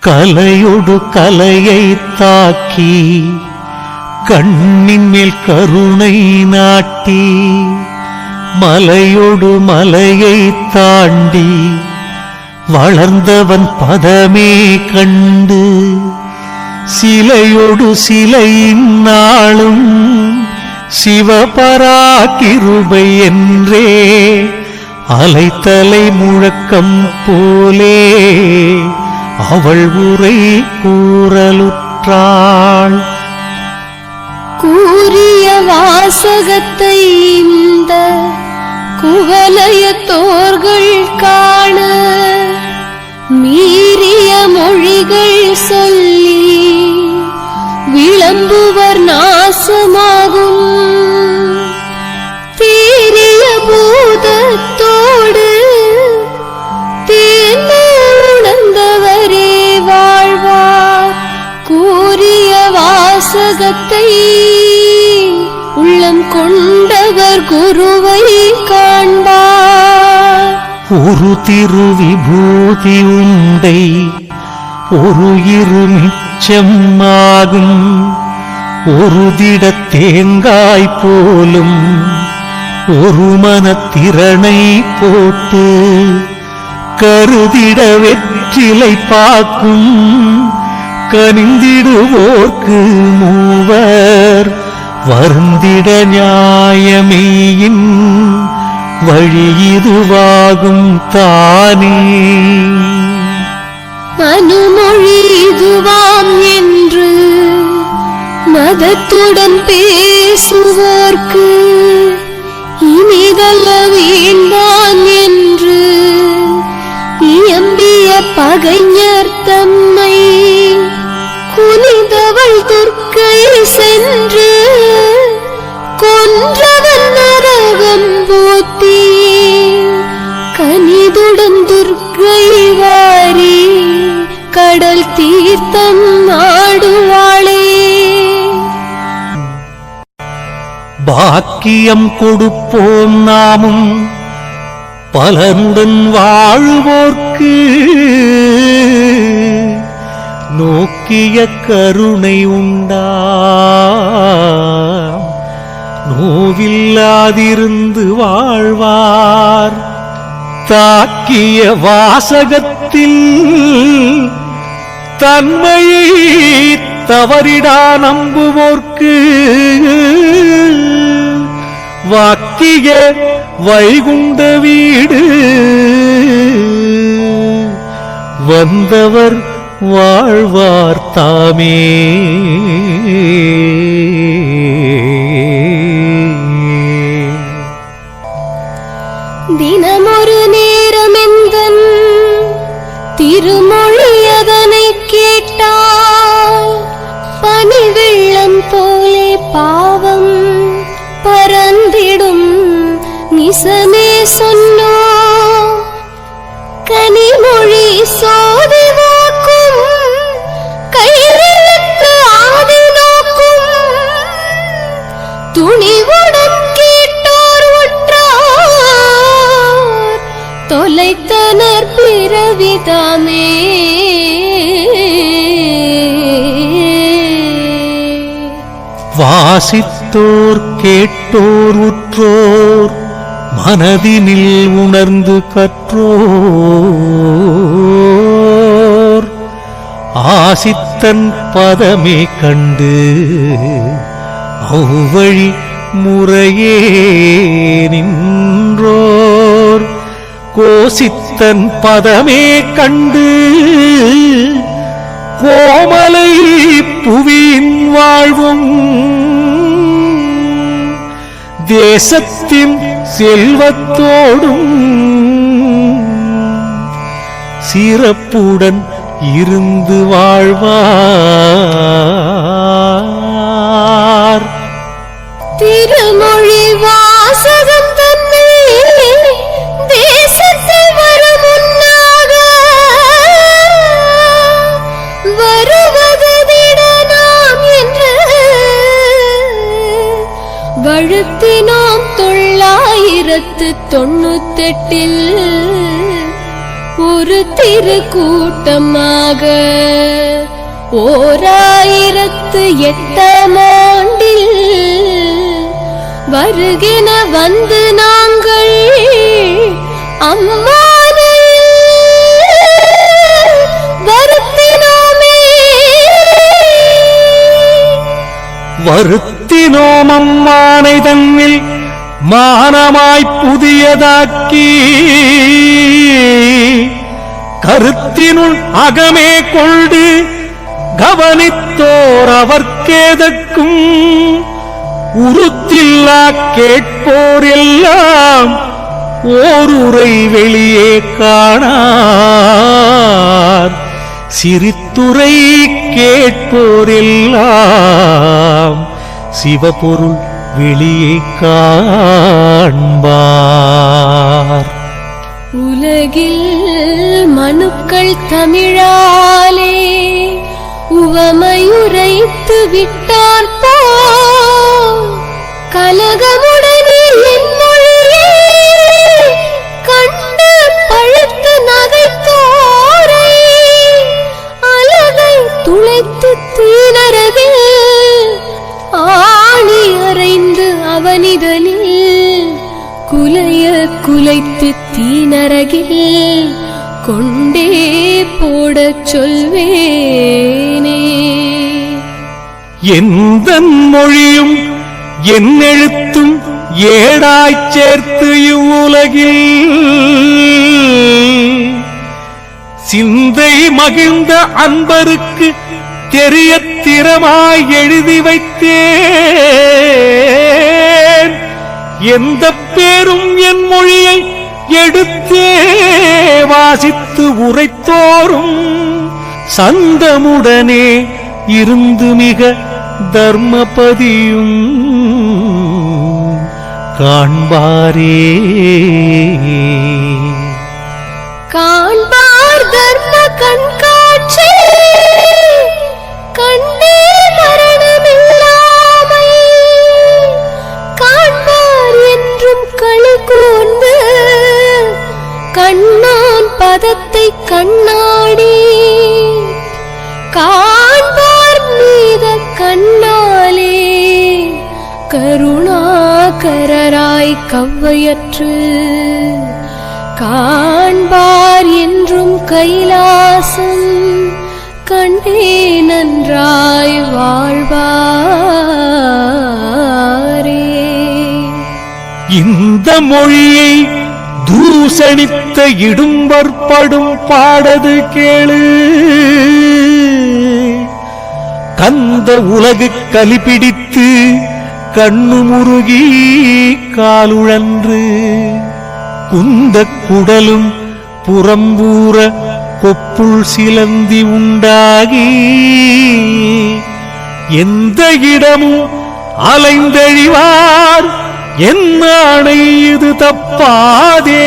கலையொடு கலையை தாக்கி கண்ணின் மேல் கருணை நாட்டி மலையொடு மலையை தாண்டி வளர்ந்தவன் பதமே கண்டு சிலையொடு சிலையின் நாளும் சிவபராகிருபை என்றே அலைத்தலை முழக்கம் போலே அவள் உரை கூறலுற்றாள். கூறிய வாசகத்தை இந்த குவலயத்தோர்கள் காண மீறிய மொழிகள் சொல்லி விளம்புவர் நாசமாகும். தீரிய பூதத்தோடு தேர்ந்து உணர்ந்தவரே வாழ்வார். கூறிய வாசகத்தை உள்ளம் கொண்டவர் குருவை காண்பார். ஒரு திருவிபூதி உண்டை ஒரு இருமிச்சமாகும். ஒரு திட தேங்காய் போலும் ஒரு மனத்திறனை போட்டு கருதிட வெற்றிலை பாக்கும். கனிந்திடுவோர்க்கு மூவர் வருந்திட நியாயமேயின் வழி இதுவாகும் தானே. மனுமொழி இதுவாம் என்று மதத்துடன் பேசுவோர்க்கு இனிதல்ல வேண்டான் என்று இயம்பிய பகைஞர் தம்மை குனிந்தவள் துர்க்கை சென்று கொன்றவன் நரகம் போத்தி கனிதுடன் துர்க்கை வாரி கடல் தீர்த்தம் நாடுவாளே. பாக்கியம் கொடுப்போம் நாமும் பலனுடன் வாழ்வோர்க்கு நோக்கிய கருணை உண்டா நோவில்லாதிருந்து வாழ்வார். தாக்கிய வாசகத்தில் தன்மையை தவறிடா நம்புவோர்க்கு வாக்கிய வைகுண்ட வீடு வந்தவர் வாழ்வார் தாமே. தினமொரு நேரமெந்தன் திருமொழி அதனை கேட்டால் பனி வெள்ளம் போலே பாவம் பறந்திடும் நிசமே சொன்னோ. கனிமொழி சோதி வாக்கும் கைவிளக்கு ஆதி நோக்கும் துணிவுடன் கேட்டோர் உற்றார் தொலைத்தனர் பிறவிதாமே. வாசித்தோர் கேட்டோர் உற்றோர் மனதினில் உணர்ந்து கற்றோர் ஆசித்தன் பதமே கண்டு அவ்வழி முறையே நின்றோர் கோசித்தன் பதமே கண்டு கோமலை புவியின் வாழ்வும் தேசத்தின் செல்வத்தோடும் சிறப்புடன் இருந்து வாழ்வார். திருமொழி வாசகம் தன்னை தேசத்தில் வரும் முன்னாக வருவது திடனாம் என்று வழுத்தினோம் 998 ஒரு திருக்கூட்டமாக 1008ஆம் ஆண்டில் வருகின வந்து நாங்கள் அம்மானை வருத்தினோம் அம்மானை தன்னில் மானமாய் புதியதாக்கி கருத்தினுள் அகமே கொண்டு கவனித்தோர் அவர்க்கேதற்கும் உருத்தில்லா கேட்போர் எல்லாம் ஓருரை வெளியே காணார் சிரித்துரை கேட்போரெல்லாம் சிவபொருள் வெளியே காண்பார். உலகில் மனுக்கள் தமிழாலே உவமையுரைத்து விட்டார் போல் கலகமுடனே என் மொழியே கண்டு பழுத்து நகைத்தோரை அலகை துளைத்து தீனரகில் ஆணி அறைந்து அவனிதனில் குலைய குலைத்து தீனரகில் கொண்டே போடச் சொல்வேனே. எந்த மொழியும் என் எழுத்தும் ஏடாய்ச் சேர்த்து இவ்வுலகில் சிந்தை மகிழ்ந்த அன்பருக்கு தெரிய திறமாய் எழுதி வைத்தேன். எந்த பேரும் என் மொழியை எடுத்தே வாசித்து உரைத்தோறும் சந்தமுடனே இருந்து மிக தர்மபதியும் காண்பாரே. காண்பார் தர்ம கண்காட்சி கண்டே மரணமில்லாமை காண்பார் என்றும் களி கூர்ந்து கண்ணான் பதத்தை கண்ணாடி காண்பார் நீத கண்ணாலே கருணாகரராய் கவ்வையற்று காண்பார் என்றும் கைலாசம் கண்டே நன்றாய் வாழ்வாரே. இந்த மொழியை தூசணித்த இடும்பற்படும் பாடது கேளு. கந்த உலகு கலிபிடித்து கண்ணு முருகி காலுழன்று குந்த குடலும் புறம்பூர கொப்புள் சிலந்தி உண்டாகி எந்த இடமும் அலைந்தழிவார் என் ஆணை இது தப்பாதே.